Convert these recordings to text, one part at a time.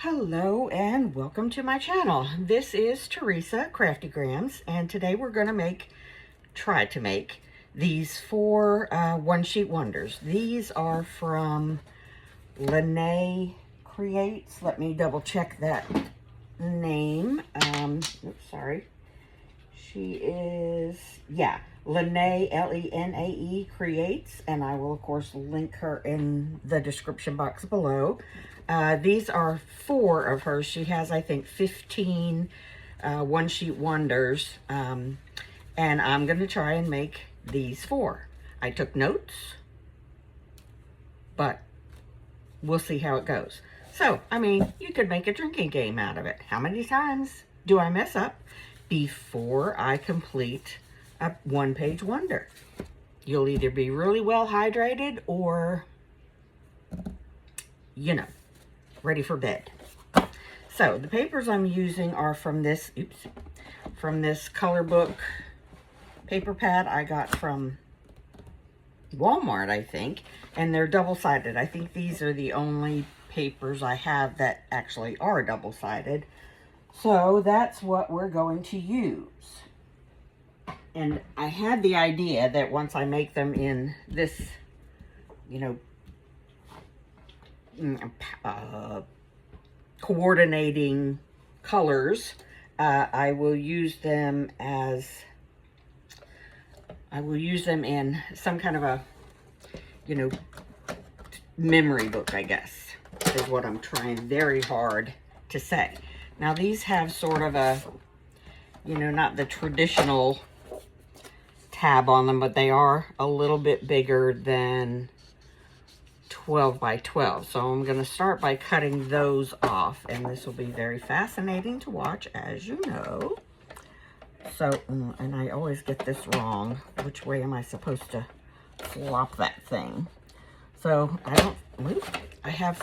Hello and welcome to my channel. This is Teresa Craftygrams, and today we're going to try to make these four one-sheet wonders. These are from Lene Creates. Let me double check that name. Oops, sorry. She is, Lene, L-E-N-A-E Creates, and I will of course link her in the description box below. These are four of hers. She has, I think, 15 one-sheet wonders, and I'm going to try and make these four. I took notes, but we'll see how it goes. So, I mean, you could make a drinking game out of it. How many times do I mess up before I complete a one-page wonder? You'll either be really well hydrated or, you know, ready for bed. So the papers I'm using are from this, from this color book paper pad I got from Walmart, I think, and they're double-sided. I think these are the only papers I have that actually are double-sided. So that's what we're going to use. And I had the idea that once I make them in this, you know, coordinating colors, I will use them in some kind of a, you know, memory book, I guess, is what I'm trying very hard to say. Now these have sort of a, you know, not the traditional tab on them, but they are a little bit bigger than 12 by 12. So I'm going to start by cutting those off, and this will be very fascinating to watch, as you know. So, and I always get this wrong. Which way am I supposed to flop that thing? So I have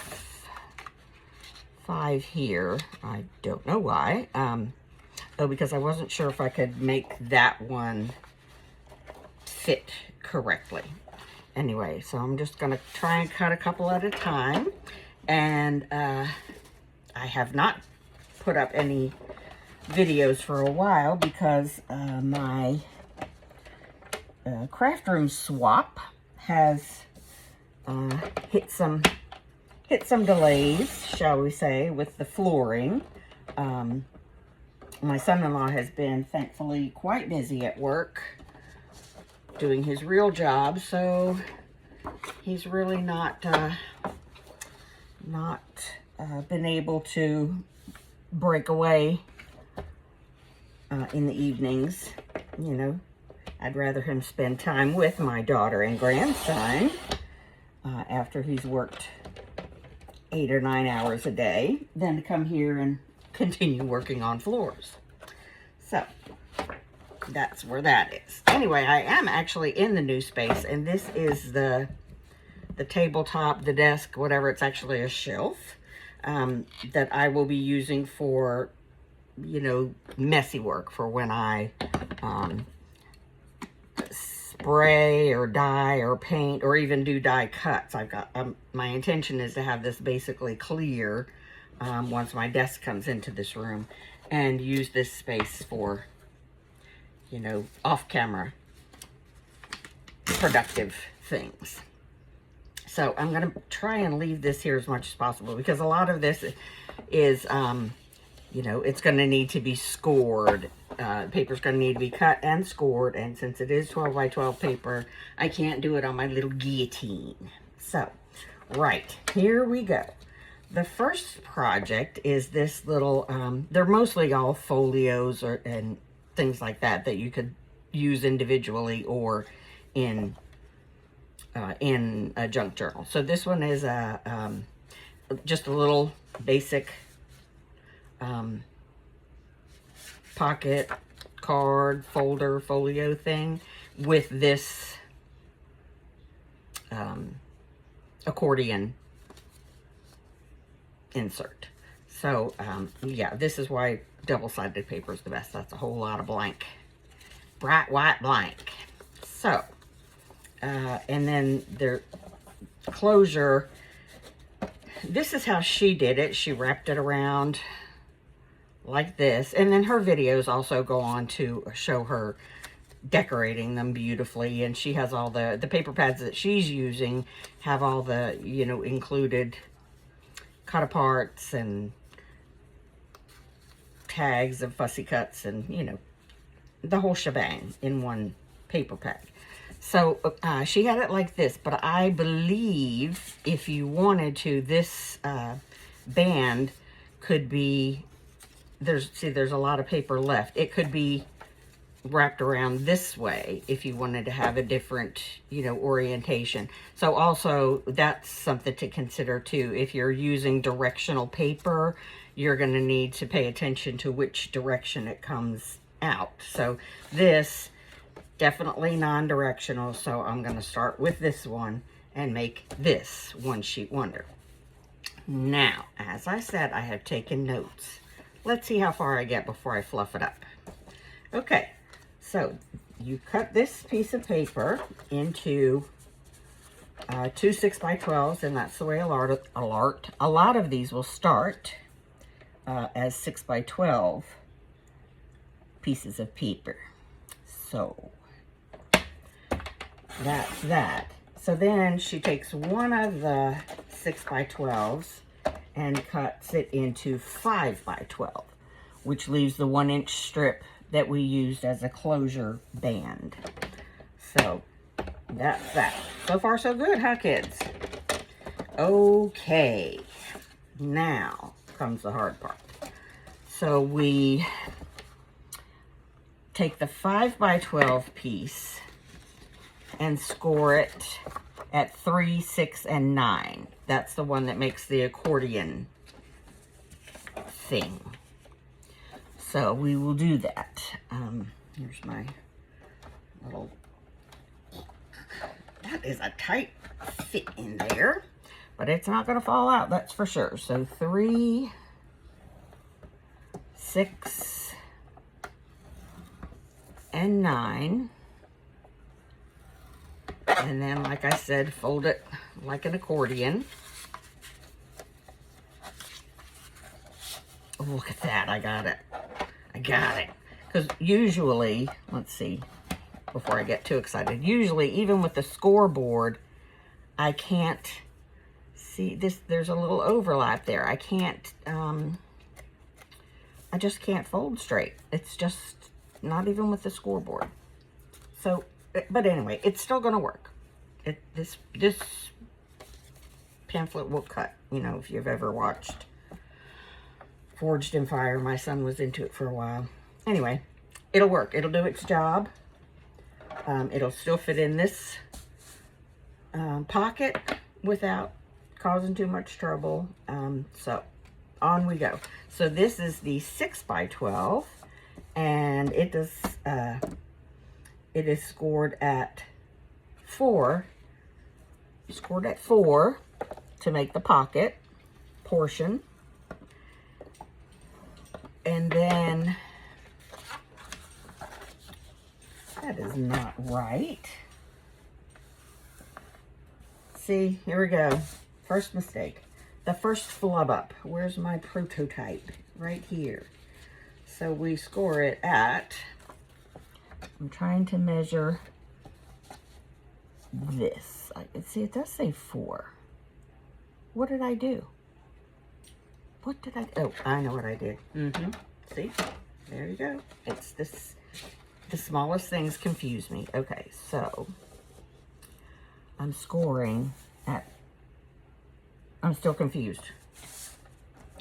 5 here. I don't know why. Oh, because I wasn't sure if I could make that one fit correctly. Anyway, so I'm just going to try and cut a couple at a time. And I have not put up any videos for a while because my craft room swap has hit some delays, shall we say, with the flooring. My son-in-law has been thankfully quite busy at work doing his real job, so he's really not been able to break away in the evenings. You know, I'd rather him spend time with my daughter and grandson after he's worked 8 or 9 hours a day than to come here and continue working on floors. So that's where that is. Anyway, I am actually in the new space, and this is the tabletop, the desk, whatever. It's actually a shelf that I will be using for, you know, messy work, for when I spray or dye or paint or even do die cuts. I've got my intention is to have this basically clear once my desk comes into this room, and use this space for, you know, off-camera productive things. So I'm going to try and leave this here as much as possible, because a lot of this is, you know, it's going to need to be scored. Paper's going to need to be cut and scored, and since it is 12 by 12 paper, I can't do it on my little guillotine. So, right, here we go. The first project is this little, they're mostly all folios and things like that you could use individually or in a junk journal. So this one is just a little basic pocket card folder folio thing with this accordion insert. So yeah, this is why double-sided paper is the best. That's a whole lot of blank, bright white blank. So and then their closure this is how she did it. She wrapped it around like this. And then her videos also go on to show her decorating them beautifully. And she has all the paper pads that she's using have all the, you know, included cut aparts and tags of fussy cuts and, you know, the whole shebang in one paper pack. So she had it like this, but I believe if you wanted to, this band could be, there's a lot of paper left. It could be wrapped around this way if you wanted to have a different, you know, orientation. So also that's something to consider too. If you're using directional paper, you're going to need to pay attention to which direction it comes out. So this definitely non-directional, so I'm going to start with this one and make this one sheet wonder. Now, as I said, I have taken notes. Let's see how far I get before I fluff it up. Okay, so you cut this piece of paper into 2 6x12s, and that's the way a lot of these will start as 6x12 pieces of paper. So that's that. So then she takes one of the 6x12s and cuts it into 5x12, which leaves the 1-inch strip that we used as a closure band. So that's that. So far so good, huh, kids? Okay, now comes the hard part. So we take the 5x12 piece and score it at 3, 6, and 9. That's the one that makes the accordion thing. So we will do that. Here's my little, that is a tight fit in there, but it's not going to fall out, that's for sure. So 3, 6, and 9. And then, like I said, fold it like an accordion. Oh, look at that, I got it. I got it. Because usually, let's see, before I get too excited, usually, even with the scoreboard, I can't see this, there's a little overlap there. I can't, I just can't fold straight. It's just not even with the scoreboard. So, but anyway, it's still going to work. This pamphlet will cut, you know, if you've ever watched Forged in Fire. My son was into it for a while. Anyway, it'll work. It'll do its job. It'll still fit in this pocket without causing too much trouble. So on we go. So this is the 6x12, and it is scored at 4. Scored at 4 to make the pocket portion. And then, that is not right. See, here we go. First mistake. The first flub up. Where's my prototype? Right here. So we score it at, I'm trying to measure this. See, it does say 4. What did I do? What did I do? Oh, I know what I did. See? There you go. It's this, the smallest things confuse me. Okay, so I'm scoring at, I'm still confused.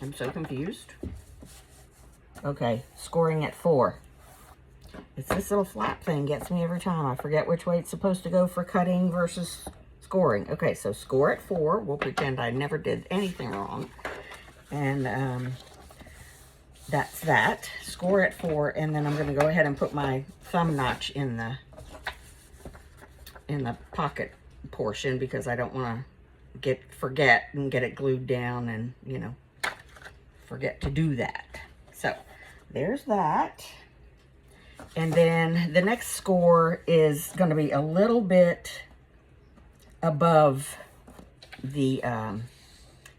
I'm so confused. Okay, scoring at 4. It's this little flap thing gets me every time. I forget which way it's supposed to go for cutting versus scoring. Okay, so score at 4. We'll pretend I never did anything wrong. And that's that. Score at 4, and then I'm going to go ahead and put my thumb notch in the pocket portion because I don't want to forget and get it glued down and, you know, forget to do that. So there's that. And then the next score is going to be a little bit above the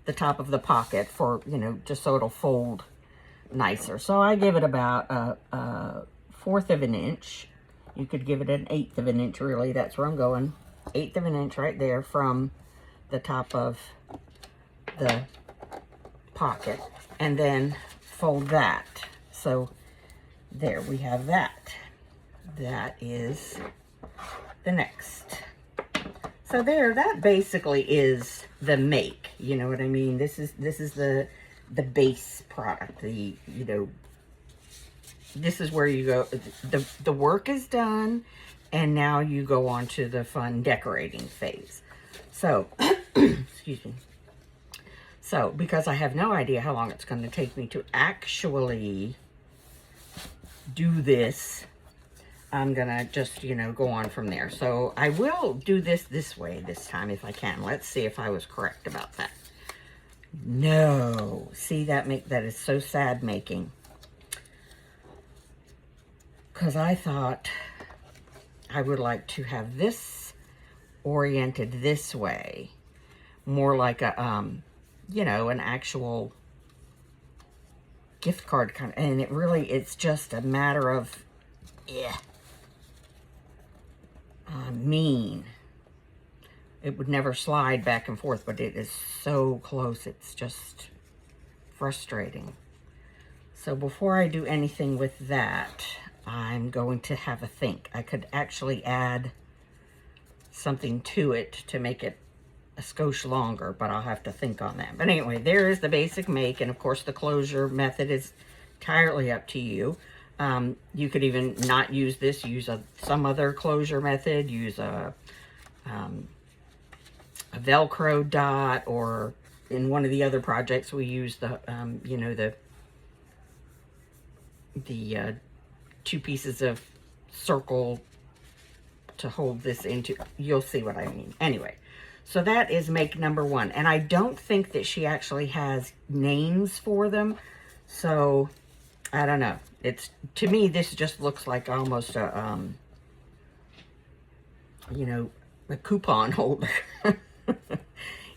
the top of the pocket for, you know, just so it'll fold nicer. So I give it about a 1/4 of an inch. You could give it an 1/8 of an inch, really. That's where I'm going. 1/8 of an inch right there from the top of the pocket. And then fold that. So there we have that. That is the next. So there, that basically is the make. You know what I mean? This is the base product. The, you know, this is where you go. The work is done, and now you go on to the fun decorating phase. So, excuse me. So, because I have no idea how long it's going to take me to actually do this, I'm going to just, you know, go on from there. So, I will do this way this time if I can. Let's see if I was correct about that. No. See, that is so sad making. Because I thought I would like to have this oriented this way. More like a, you know, an actual gift card kind of, and it's just a matter of, yeah, mean. It would never slide back and forth, but it is so close, it's just frustrating. So before I do anything with that, I'm going to have a think. I could actually add something to it to make it a skosh longer, but I'll have to think on that. But anyway, there is the basic make, and of course the closure method is entirely up to you. You could even not use this, use some other closure method, use a Velcro dot, or in one of the other projects we use the, you know, the 2 pieces of circle to hold this into. You'll see what I mean. Anyway. So that is make number 1. And I don't think that she actually has names for them. So, I don't know. To me, this just looks like almost a, you know, a coupon holder.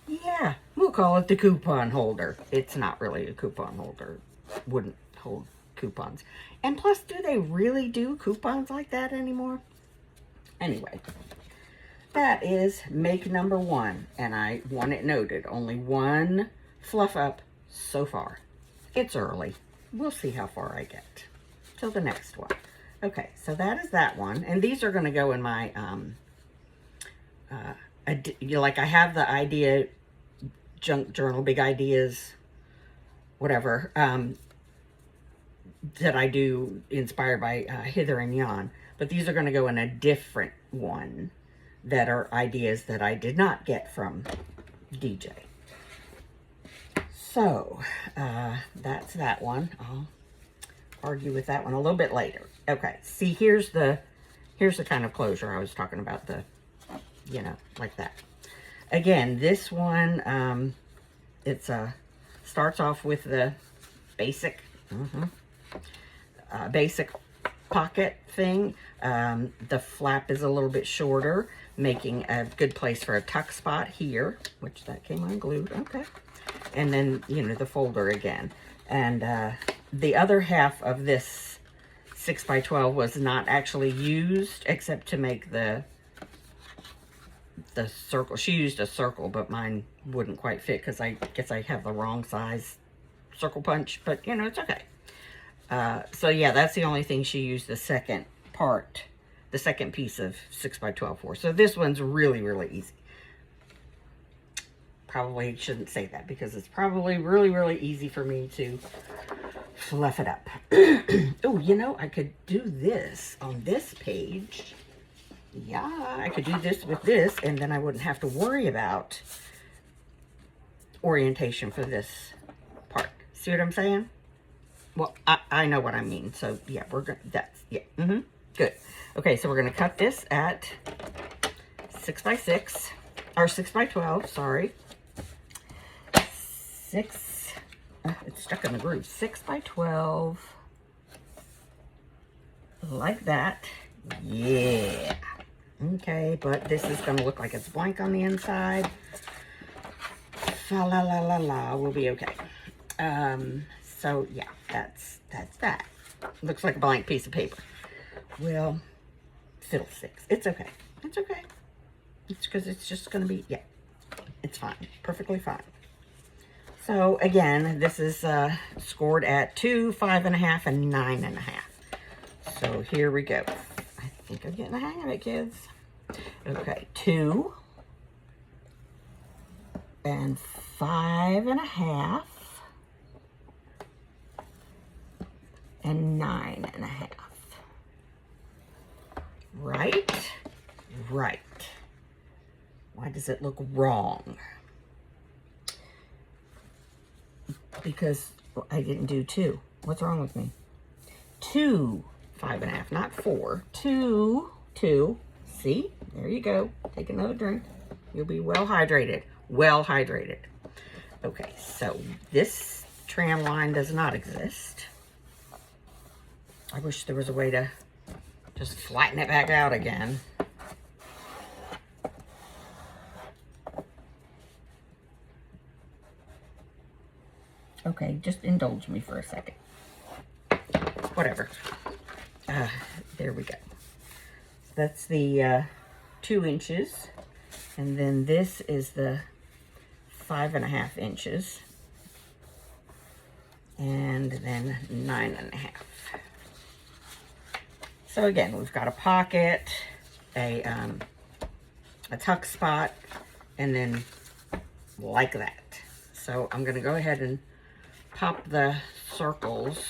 Yeah, we'll call it the coupon holder. It's not really a coupon holder. Wouldn't hold coupons. And plus, do they really do coupons like that anymore? Anyway. That is make number 1, and I want it noted. Only one fluff up so far. It's early. We'll see how far I get till the next one. Okay, so that is that one, and these are going to go in my, like I have the idea junk journal, big ideas, whatever, that I do inspired by Hither and Yon, but these are going to go in a different one. That are ideas that I did not get from DJ. So, that's that one. I'll argue with that one a little bit later. Okay, see, here's the kind of closure I was talking about, the, you know, like that. Again, this one, it's starts off with the basic, basic pocket thing. The flap is a little bit shorter, making a good place for a tuck spot here, which that came unglued. Okay. And then, you know, the folder again. And the other half of this 6x12 was not actually used except to make the circle. She used a circle, but mine wouldn't quite fit because I guess I have the wrong size circle punch, but you know, it's okay. So yeah, that's the only thing she used the second part, the second piece of 6x12 for. So this one's really, really easy. Probably shouldn't say that because it's probably really, really easy for me to fluff it up. Oh, you know, I could do this on this page. Yeah, I could do this with this, and then I wouldn't have to worry about orientation for this part. See what I'm saying? Well, I know what I mean. So, yeah, we're going to, that's, yeah, good. Okay, so we're going to cut this at 6x6, or 6x12, sorry. It's stuck in the groove. 6x12, like that. Yeah. Okay, but this is going to look like it's blank on the inside. fa la la la la, we'll be okay. So yeah, that's that. Looks like a blank piece of paper. Well, fiddlesticks. It's okay. It's okay. It's because it's just going to be, yeah, it's fine. Perfectly fine. So again, this is scored at 2, 5.5, and 9.5. So here we go. I think I'm getting the hang of it, kids. Okay, 2 and 5.5 and 9.5. Right? Right. Why does it look wrong? Because I didn't do 2. What's wrong with me? 2, 5.5, not 4. 2, 2. See? There you go. Take another drink. You'll be well hydrated. Well hydrated. Okay, so this tram line does not exist. I wish there was a way to just flatten it back out again. Okay, just indulge me for a second. Whatever. There we go. That's the 2 inches. And then this is the 5.5 inches. And then 9.5. So again, we've got a pocket, a tuck spot, and then like that. So I'm going to go ahead and pop the circles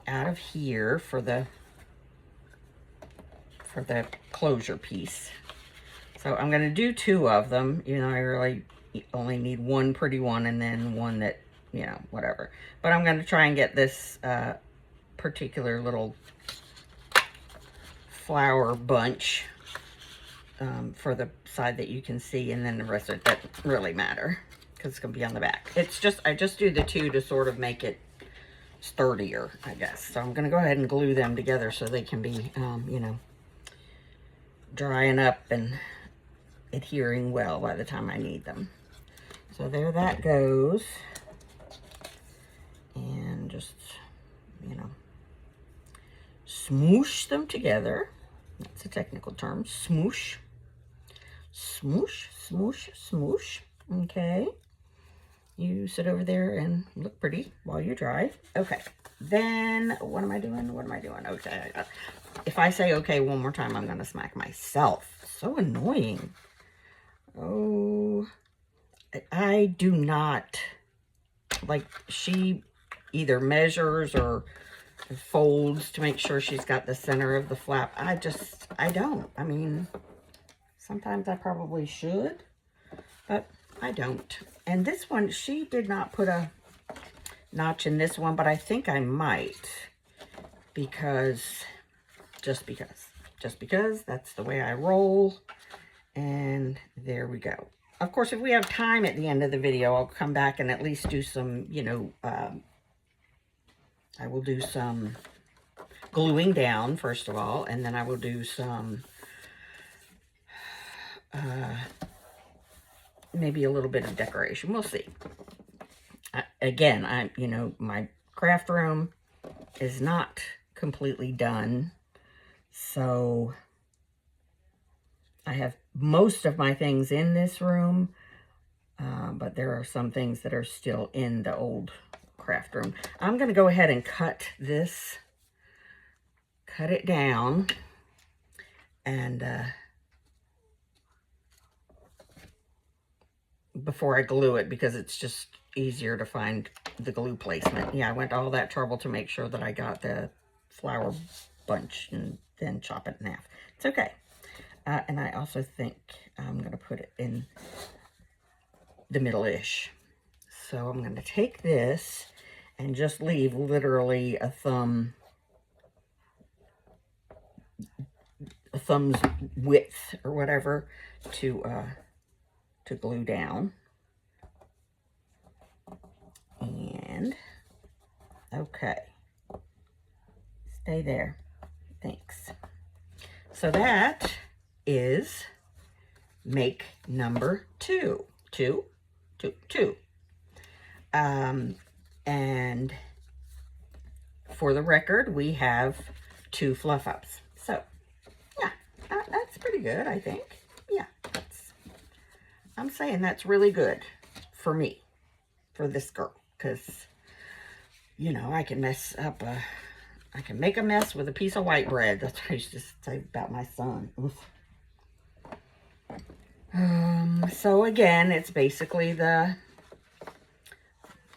out of here for the closure piece. So I'm going to do 2 of them. You know, I really only need one pretty one and then one that, you know, whatever. But I'm going to try and get this particular little flower bunch for the side that you can see, and then the rest of it doesn't really matter because it's going to be on the back. It's just, I just do the 2 to sort of make it sturdier, I guess. So I'm going to go ahead and glue them together so they can be, you know, drying up and adhering well by the time I need them. So there that goes. And just, you know, smoosh them together. That's a technical term. Smoosh. Smoosh, smoosh, smoosh. Okay. You sit over there and look pretty while you dry. Okay. Then, what am I doing? What am I doing? Okay. If I say okay one more time, I'm going to smack myself. So annoying. Oh, I do not, like, she either measures or folds to make sure she's got the center of the flap. I don't. I mean, sometimes I probably should, but I don't. And this one, she did not put a notch in this one, but I think I might, because, just because that's the way I roll. And there we go. Of course, if we have time at the end of the video, I'll come back and at least do some, you know, I will do some gluing down, first of all, and then I will do some, maybe a little bit of decoration. We'll see. Again, you know, my craft room is not completely done, so I have most of my things in this room, but there are some things that are still in the old craft room. I'm going to go ahead and cut it down, and before I glue it, because it's just easier to find the glue placement. Yeah, I went to all that trouble to make sure that I got the flower bunch and then chop it in half. It's okay. And I also think I'm going to put it in the middle-ish. So I'm going to take this and just leave literally a thumb's width or whatever to glue down. And, okay. Stay there. Thanks. So that is make number 2. 2, Two. And for the record, we have 2 fluff ups. So, yeah, that's pretty good, I think. Yeah, I'm saying that's really good for me, for this girl, because, you know, I can I can make a mess with a piece of white bread. That's what I used to say about my son. Oof. So again, it's basically the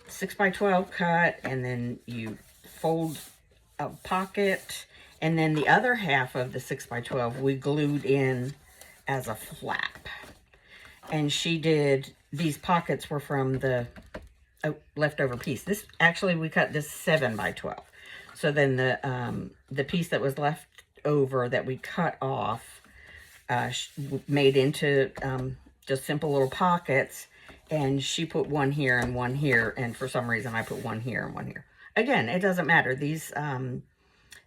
6x12 cut, and then you fold a pocket, and then the other half of the 6x12 we glued in as a flap. And she did, these pockets were from the leftover piece. This, actually, we cut this 7x12. So then the piece that was left over that we cut off, made into just simple little pockets, and she put one here and one here, and for some reason I put one here and one here. Again, it doesn't matter. These,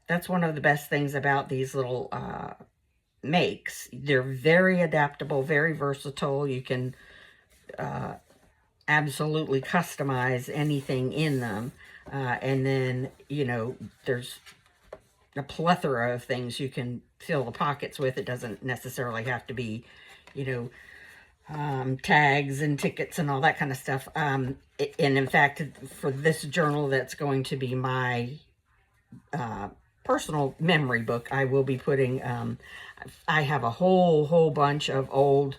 that's one of the best things about these little makes. They're very adaptable, very versatile. You can absolutely customize anything in them. And then, you know, there's a plethora of things you can fill the pockets with. It doesn't necessarily have to be, you know, tags and tickets and all that kind of stuff. And in fact, for this journal, that's going to be my personal memory book. I will be putting, I have a whole bunch of old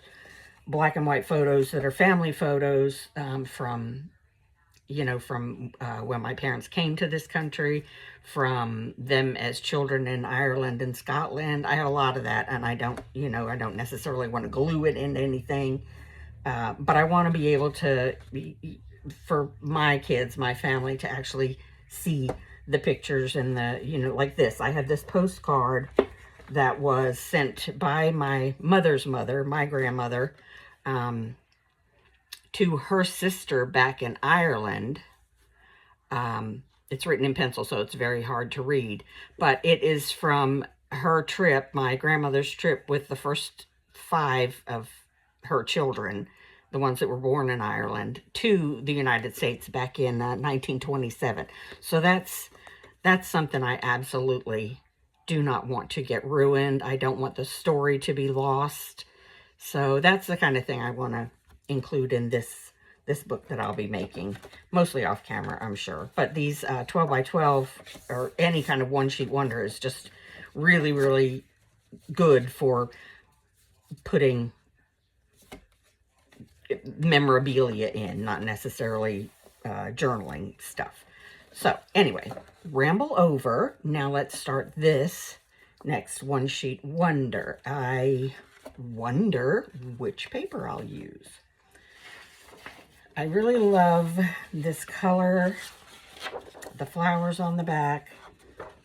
black and white photos that are family photos from, you know, from when my parents came to this country, from them as children in Ireland and Scotland. I have a lot of that, and I don't, you know, I don't necessarily want to glue it into anything, but I want to be able to, for my kids, my family, to actually see the pictures and the, you know, like this. I have this postcard that was sent by my mother's mother, my grandmother, to her sister back in Ireland. It's written in pencil, so it's very hard to read, but it is from her trip, my grandmother's trip, with the first 5 of her children, the ones that were born in Ireland, to the United States back in 1927. So that's something I absolutely do not want to get ruined. I don't want the story to be lost. So that's the kind of thing I want to include in this book that I'll be making, mostly off camera, I'm sure. But these 12x12 or any kind of one-sheet wonder is just really, really good for putting memorabilia in, not necessarily journaling stuff. So anyway, ramble over. Now let's start this next one-sheet wonder. I wonder which paper I'll use. I really love this color, the flowers on the back,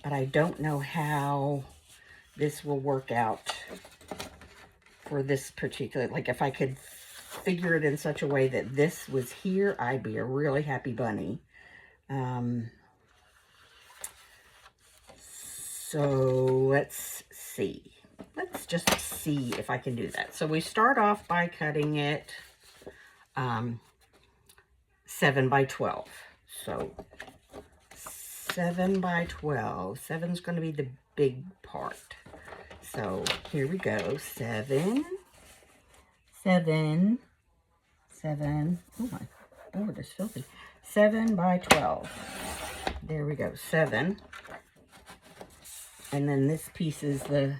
but I don't know how this will work out for this particular, like if I could figure it in such a way that this was here, I'd be a really happy bunny. So let's see. Let's just see if I can do that. So we start off by cutting it 7x12. So 7x12. 7's going to be the big part. So here we go. 7. Oh my board is filthy. 7x12. There we go. 7. And then this piece is the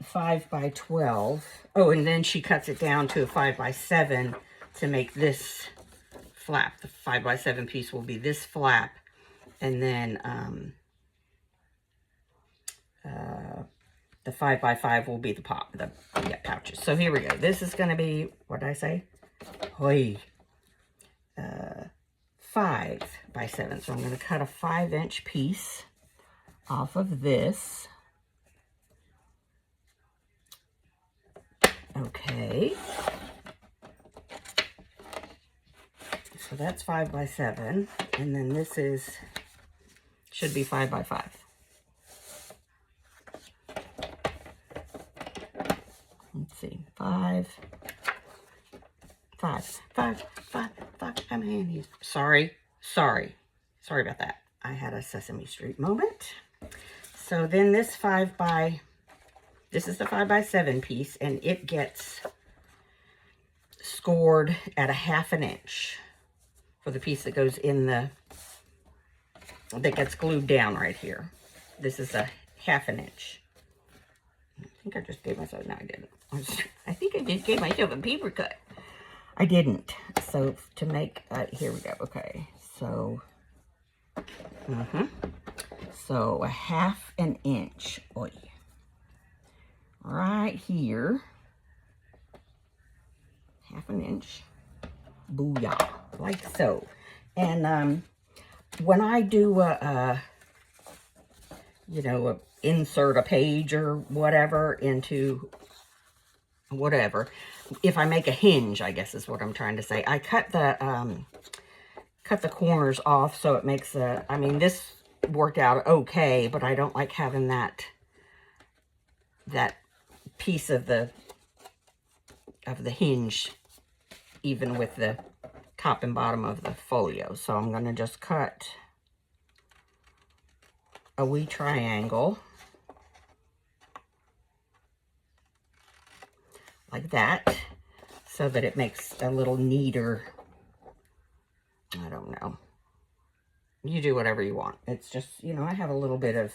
5x12. Oh, and then she cuts it down to a 5x7 to make this flap. The 5x7 piece will be this flap, and then the 5x5 will be the pouches. So here we go. This is going to be, what did I say? 5x7. So I'm going to cut a 5-inch piece off of this. Okay. So that's 5x7, and then this should be 5x5. Let's see, 5, I'm handy. Sorry about that. I had a Sesame Street moment. So then this this is the 5x7 piece, and it gets scored at 1/2 inch for the piece that goes in that gets glued down right here. This is a 1/2 inch. I think I just gave myself, no I didn't. I think I just gave myself a paper cut. I didn't. So to make, here we go. Okay, so, so 1/2 inch. Oy. Right here. 1/2 inch. Booyah. Like so. And when I do insert a page or whatever into whatever, if I make a hinge, I guess is what I'm trying to say, I cut the corners off so it makes I mean, this worked out okay, but I don't like having that piece of the hinge even with the top and bottom of the folio. So I'm going to just cut a wee triangle like that, so that it makes a little neater, I don't know. You do whatever you want. It's just, I have a little bit of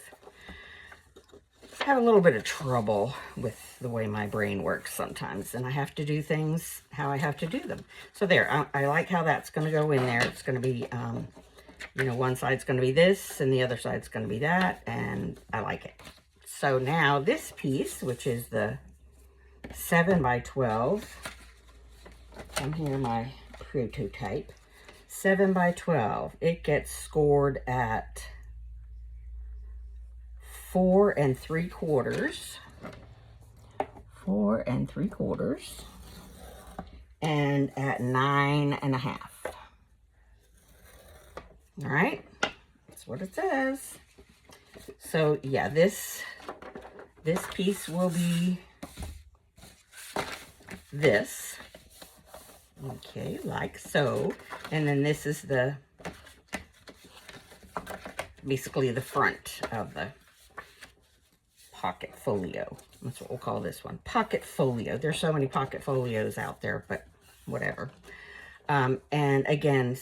trouble with the way my brain works sometimes, and I have to do things how I have to do them. So there, I like how that's going to go in there. It's going to be, one side's going to be this, and the other side's going to be that, and I like it. So now this piece, which is the 7x12, come here, my prototype, 7x12, it gets scored at 4 3/4, 4 3/4, and at 9 1/2. All right, that's what it says. So yeah, this piece will be this, okay, like so, and then this is basically the front of the pocket folio. That's what we'll call this one, pocket folio. There's so many pocket folios out there, but whatever. And again,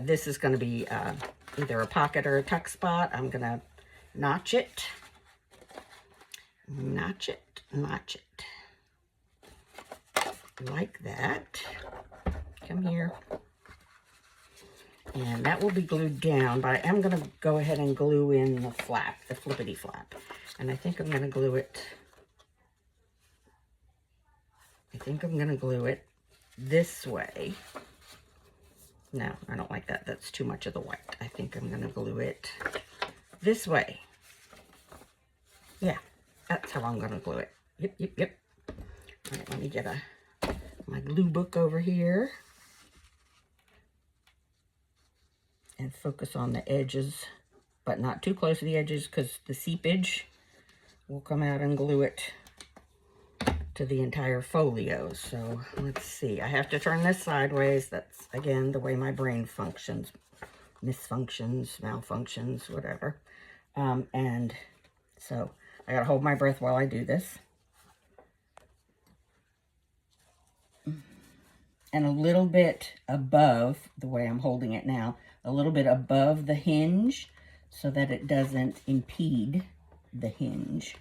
this is going to be either a pocket or a tuck spot. I'm going to notch it, like that. Come here. And that will be glued down, but I am going to go ahead and glue in the flap, the flippity flap. And I think I'm going to glue it, this way. No, I don't like that. That's too much of the white. I think I'm going to glue it this way. Yeah, that's how I'm going to glue it. Yep. All right, let me get my glue book over here and focus on the edges, but not too close to the edges, because the seepage will come out and glue it to the entire folio. So let's see, I have to turn this sideways. That's again the way my brain functions, misfunctions, malfunctions, whatever. And so I gotta hold my breath while I do this. And a little bit above, the way I'm holding it now, a little bit above the hinge, so that it doesn't impede the hinge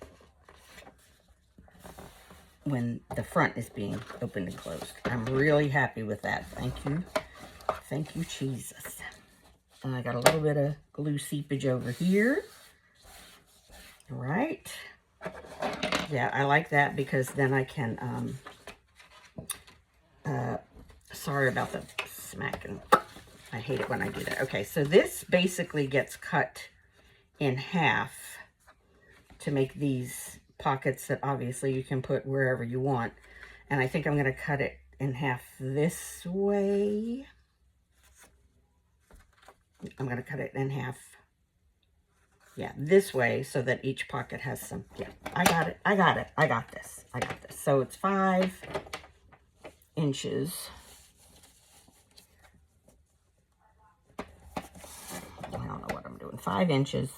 when the front is being opened and closed. I'm really happy with that. Thank you, Jesus. And I got a little bit of glue seepage over here. All right. Yeah, I like that, because then I can, sorry about the smacking. I hate it when I do that. Okay, so this basically gets cut in half to make these pockets that obviously you can put wherever you want. And I think I'm going to cut it in half this way. I'm going to cut it in half, yeah, this way, so that each pocket has some, yeah, I got it. I got this. So it's 5 inches 5 inches.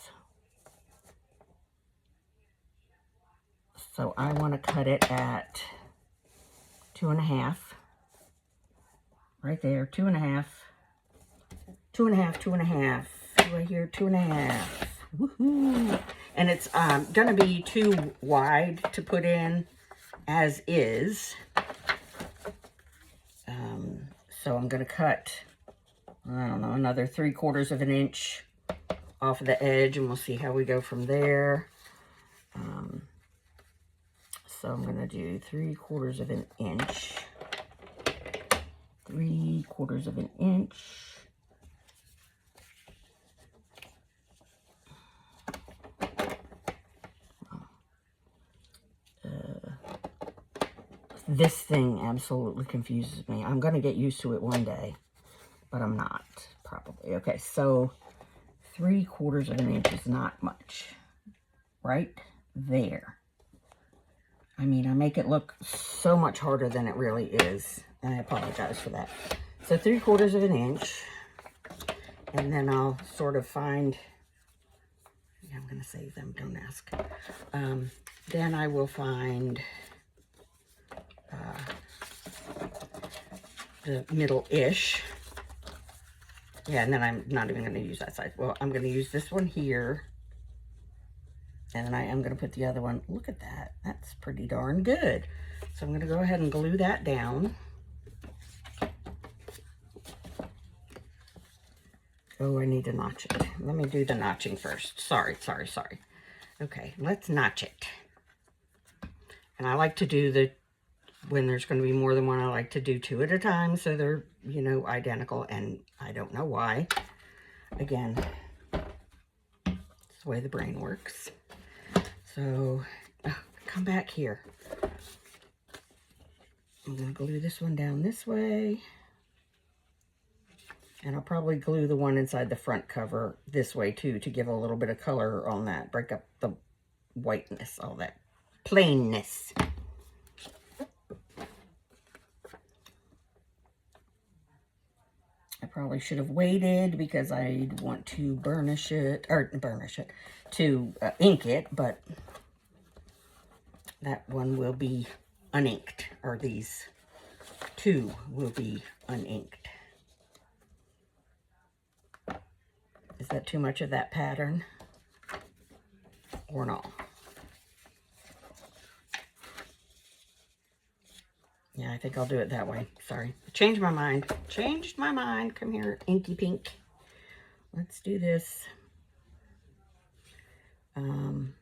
So I want to cut it at 2.5. Right there, 2.5. 2.5, 2.5. Right here, 2.5. Woohoo! And it's gonna be too wide to put in as is. So I'm gonna cut, I don't know, another 3/4 of an inch off of the edge, and we'll see how we go from there. So I'm gonna do 3/4 of an inch. 3/4 of an inch. This thing absolutely confuses me. I'm going to get used to it one day, but I'm not, probably. Okay, so 3/4 of an inch is not much. Right there. I mean, I make it look so much harder than it really is, and I apologize for that. So 3/4 of an inch, and then I'll sort of find, yeah, I'm going to save them, don't ask. Then I will find the middle-ish. Yeah, and then I'm not even going to use that side. Well, I'm going to use this one here. And then I am going to put the other one. Look at that. That's pretty darn good. So I'm going to go ahead and glue that down. Oh, I need to notch it. Let me do the notching first. Sorry. Okay, let's notch it. And I like to do the, when there's going to be more than one, I like to do 2 at a time so they're, you know, identical, and I don't know why. Again, it's the way the brain works. So, come back here. I'm going to glue this one down this way. And I'll probably glue the one inside the front cover this way too, to give a little bit of color on that, break up the whiteness, all that plainness. I probably should have waited because I'd want to burnish it, to ink it, but that one will be uninked, or these 2 will be uninked. Is that too much of that pattern or not? Yeah, I think I'll do it that way. Sorry. Changed my mind. Changed my mind. Come here, Inky Pink. Let's do this. And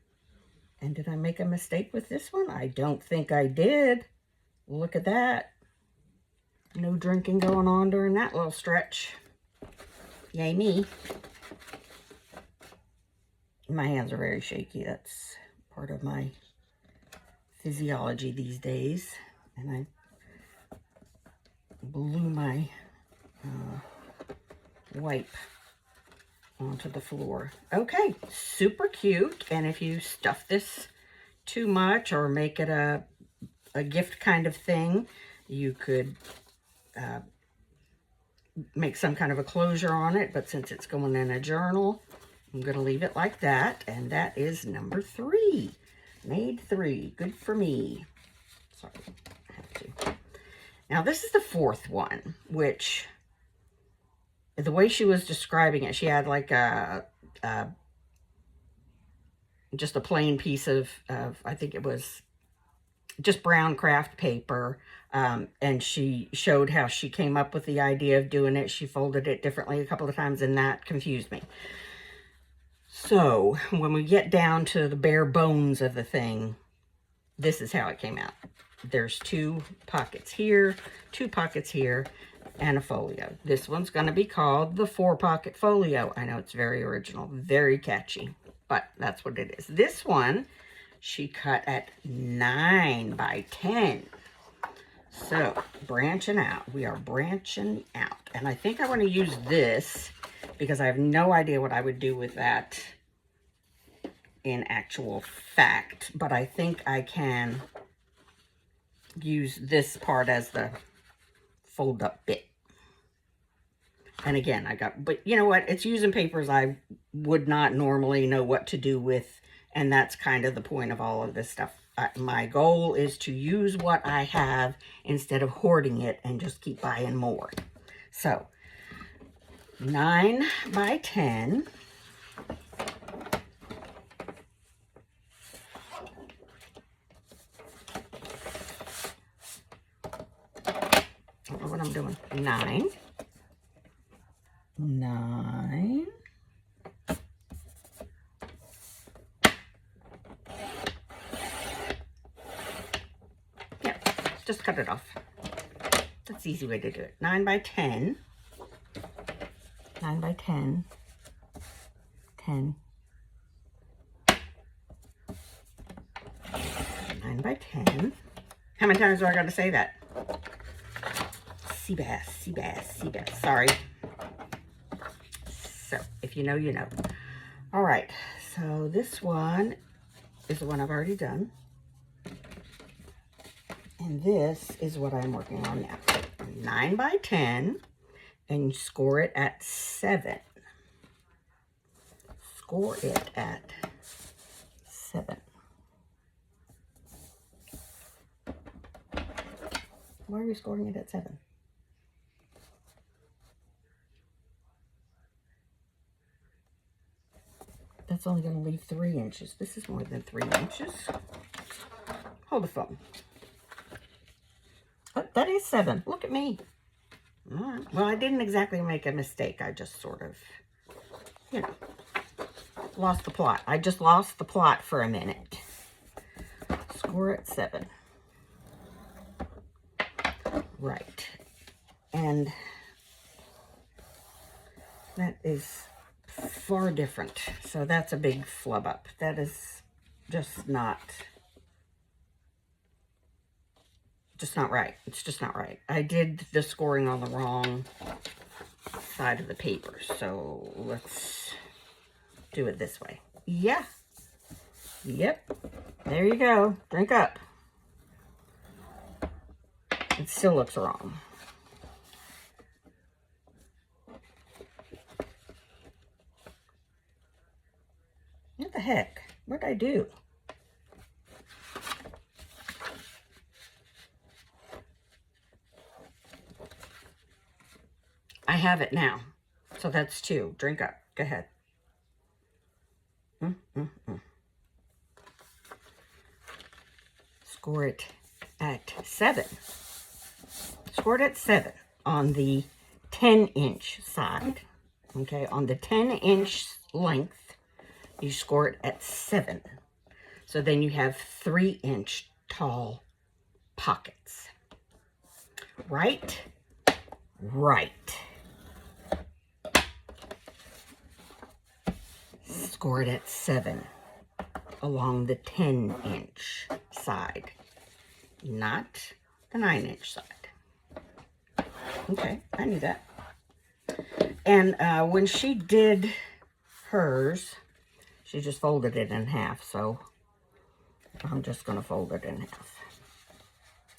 did I make a mistake with this one? I don't think I did. Look at that. No drinking going on during that little stretch. Yay me. My hands are very shaky. That's part of my physiology these days. And I blew my wipe onto the floor. Okay, super cute. And if you stuff this too much or make it a gift kind of thing, you could make some kind of a closure on it. But since it's going in a journal, I'm going to leave it like that. And that is number 3. Made 3. Good for me. Sorry, I have to. Now, this is the 4th one, which, the way she was describing it, she had like just a plain piece of, I think it was just brown craft paper, and she showed how she came up with the idea of doing it. She folded it differently a couple of times, and that confused me. So, when we get down to the bare bones of the thing, this is how it came out. There's 2 pockets here, 2 pockets here, and a folio. This one's going to be called the 4-pocket folio. I know it's very original, very catchy, but that's what it is. This one, she cut at 9 by 10. So, branching out. We are branching out. And I think I want to use this because I have no idea what I would do with that in actual fact. But I think I can use this part as the fold-up bit. And again, but you know what? It's using papers I would not normally know what to do with. And that's kind of the point of all of this stuff. My goal is to use what I have instead of hoarding it and just keep buying more. So 9 by 10. I don't know what I'm doing. 9. 9. Yeah, just cut it off. That's the easy way to do it. 9 by 10. 9 by 10. 10. 9 by 10. How many times do I got to say that? Sea bass, sea bass, sea bass. Sorry. So, if you know, you know. All right. So, this one is the one I've already done. And this is what I'm working on now. 9 by 10. And you score it at 7. Score it at 7. Why are we scoring it at 7? That's only going to leave 3 inches. This is more than 3 inches. Hold the phone. Oh, that is 7. Look at me. All right. Well, I didn't exactly make a mistake. I just sort of, you know, lost the plot. I just lost the plot for a minute. Score at 7. Right. And that is far different. So that's a big flub up. That is just not right. It's just not right. I did the scoring on the wrong side of the paper. So let's do it this way. Yeah. Yep. There you go. Drink up. It still looks wrong. What the heck? What did I do? I have it now. So that's 2. Drink up. Go ahead. Score it at 7. Score it at 7 on the 10-inch side. Okay, on the 10-inch length, you score it at 7. So then you have 3-inch tall pockets. Right? Right. Score it at 7 along the 10-inch side, not the 9-inch side. Okay, I knew that. And when she did hers, she just folded it in half, so I'm just going to fold it in half.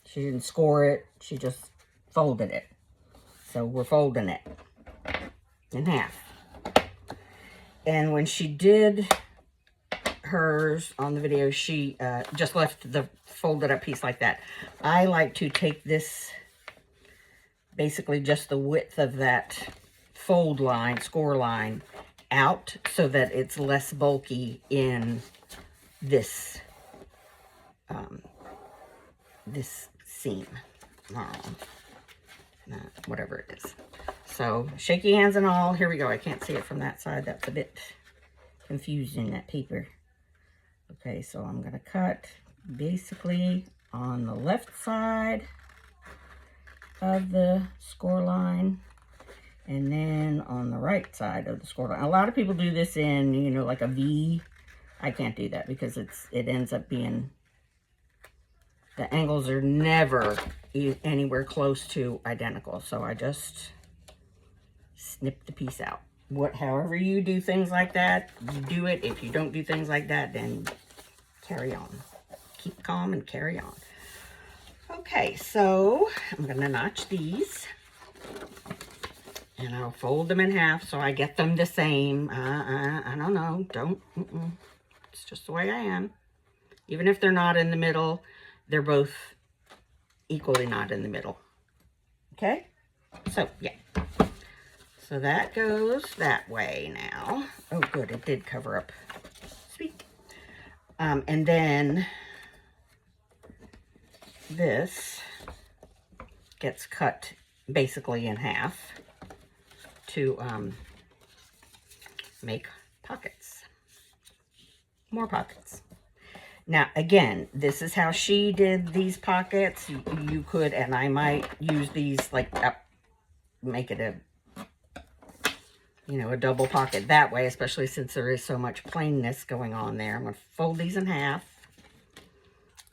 She didn't score it, she just folded it. So we're folding it in half. And when she did hers on the video, she just left the folded up piece like that. I like to take this, basically just the width of that fold line, score line, out so that it's less bulky in this this seam, whatever it is. So shaky hands and all, here we go. I can't see it from that side. That's a bit confusing, that paper. Okay, so I'm gonna cut basically on the left side of the score line, and then on the right side of the score line. A lot of people do this in, you know, like a V. I can't do that because it ends up being, the angles are never anywhere close to identical. So I just snip the piece out. However you do things like that, you do it. If you don't do things like that, then carry on. Keep calm and carry on. Okay, so I'm going to notch these. And I'll fold them in half so I get them the same. I don't know. Don't. It's just the way I am. Even if they're not in the middle, they're both equally not in the middle. Okay? So, yeah. So that goes that way now. Oh, good. It did cover up. Sweet. And then this gets cut basically in half to make pockets. More pockets. Now, again, this is how she did these pockets. You could, and I might use these like make it a, you know, a double pocket that way, especially since there is so much plainness going on there. I'm going to fold these in half.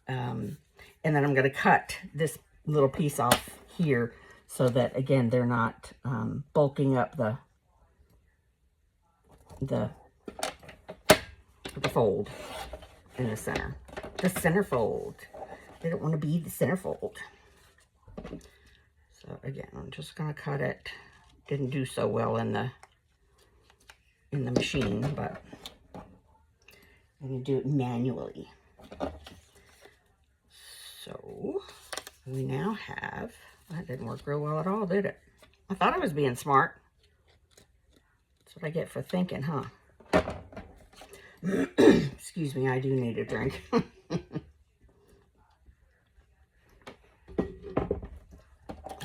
And then I'm going to cut this little piece off here so that, again, they're not bulking up the fold in the center. The center fold. They don't want to be the center fold. So, again, I'm just going to cut it. Didn't do so well in the machine, but I'm going to do it manually. So, we now have, that didn't work real well at all, did it? I thought I was being smart. That's what I get for thinking, huh? Excuse me, I do need a drink.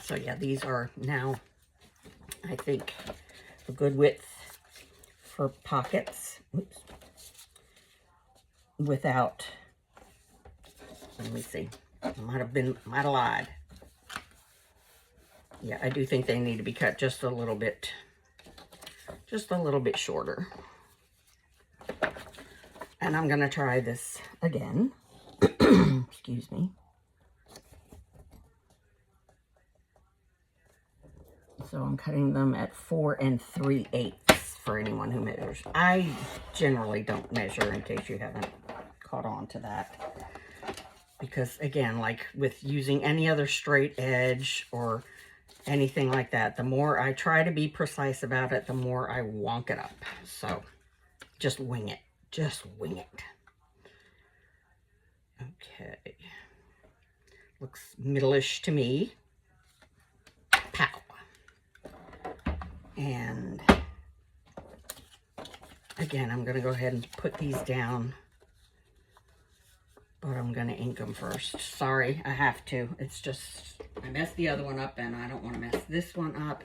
So, yeah, these are now, I think, a good width for pockets. Oops. Without, let me see. I might have lied. Yeah, I do think they need to be cut just a little bit shorter. And I'm going to try this again. Excuse me. So I'm cutting them at 4 3/8 for anyone who measures. I generally don't measure, in case you haven't caught on to that. Because, again, like with using any other straight edge or anything like that, the more I try to be precise about it, the more I wonk it up. So, just wing it. Just wing it. Okay. Looks middle-ish to me. Pow. And, again, I'm going to go ahead and put these down. But I'm going to ink them first. Sorry, I have to. It's just, I messed the other one up and I don't want to mess this one up.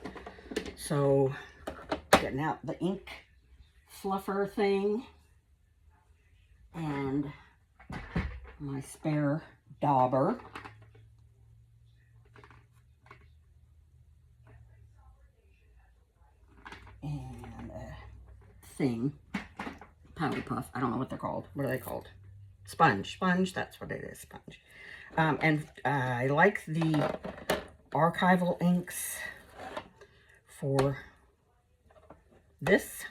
So, getting out the ink fluffer thing. And my spare dauber. And a thing. Powder puff. I don't know what they're called. What are they called? Sponge, that's what it is, sponge. And I like the archival inks for this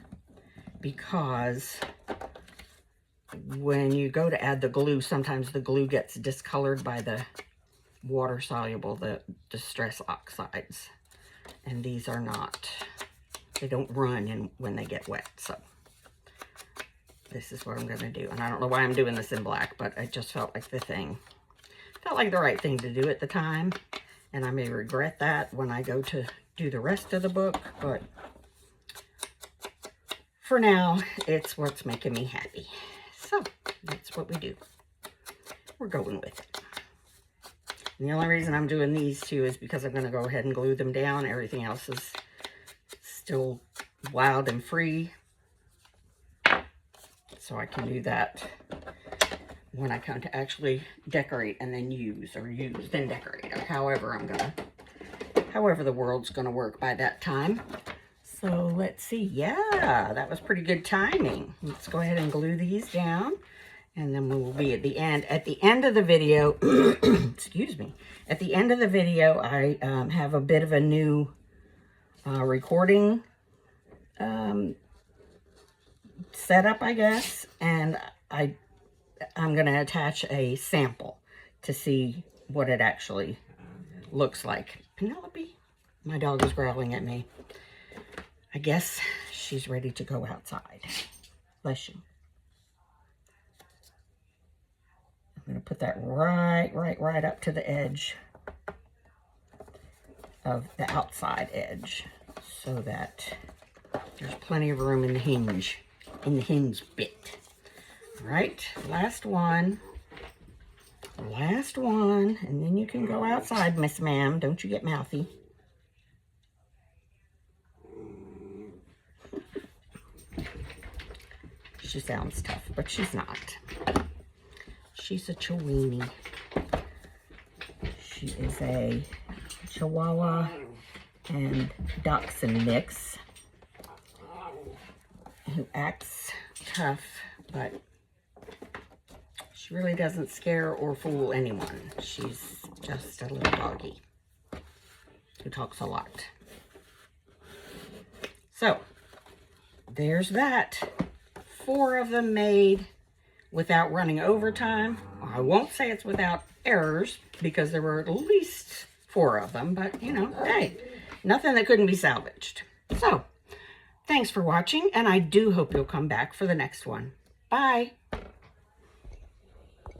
because when you go to add the glue, sometimes the glue gets discolored by the water-soluble, the distress oxides. And these are not, they don't run when they get wet, so this is what I'm going to do. And I don't know why I'm doing this in black, but I just felt like felt like the right thing to do at the time. And I may regret that when I go to do the rest of the book, but for now, it's what's making me happy. So, that's what we do. We're going with it. And the only reason I'm doing these two is because I'm going to go ahead and glue them down. Everything else is still wild and free. So I can do that when I come to actually decorate and then use, or use, then decorate, or however the world's gonna work by that time. So let's see. Yeah, that was pretty good timing. Let's go ahead and glue these down, and then we will be at the end. At the end of the video, excuse me. At the end of the video, I have a bit of a new recording setup, I guess, and I'm going to attach a sample to see what it actually looks like. Penelope? My dog is growling at me. I guess she's ready to go outside. Bless you. I'm going to put that right up to the edge of the outside edge so that there's plenty of room in the hinge bit. All right, last one, and then you can go outside, Miss Ma'am. Don't you get mouthy. She sounds tough, but she's not. She's a Chiweenie. She is a Chihuahua and Dachshund mix who acts tough, but she really doesn't scare or fool anyone. She's just a little doggy who talks a lot. So, there's that. 4 of them made without running overtime. I won't say it's without errors because there were at least 4 of them, but you know, hey, nothing that couldn't be salvaged. So, thanks for watching, and I do hope you'll come back for the next one. Bye.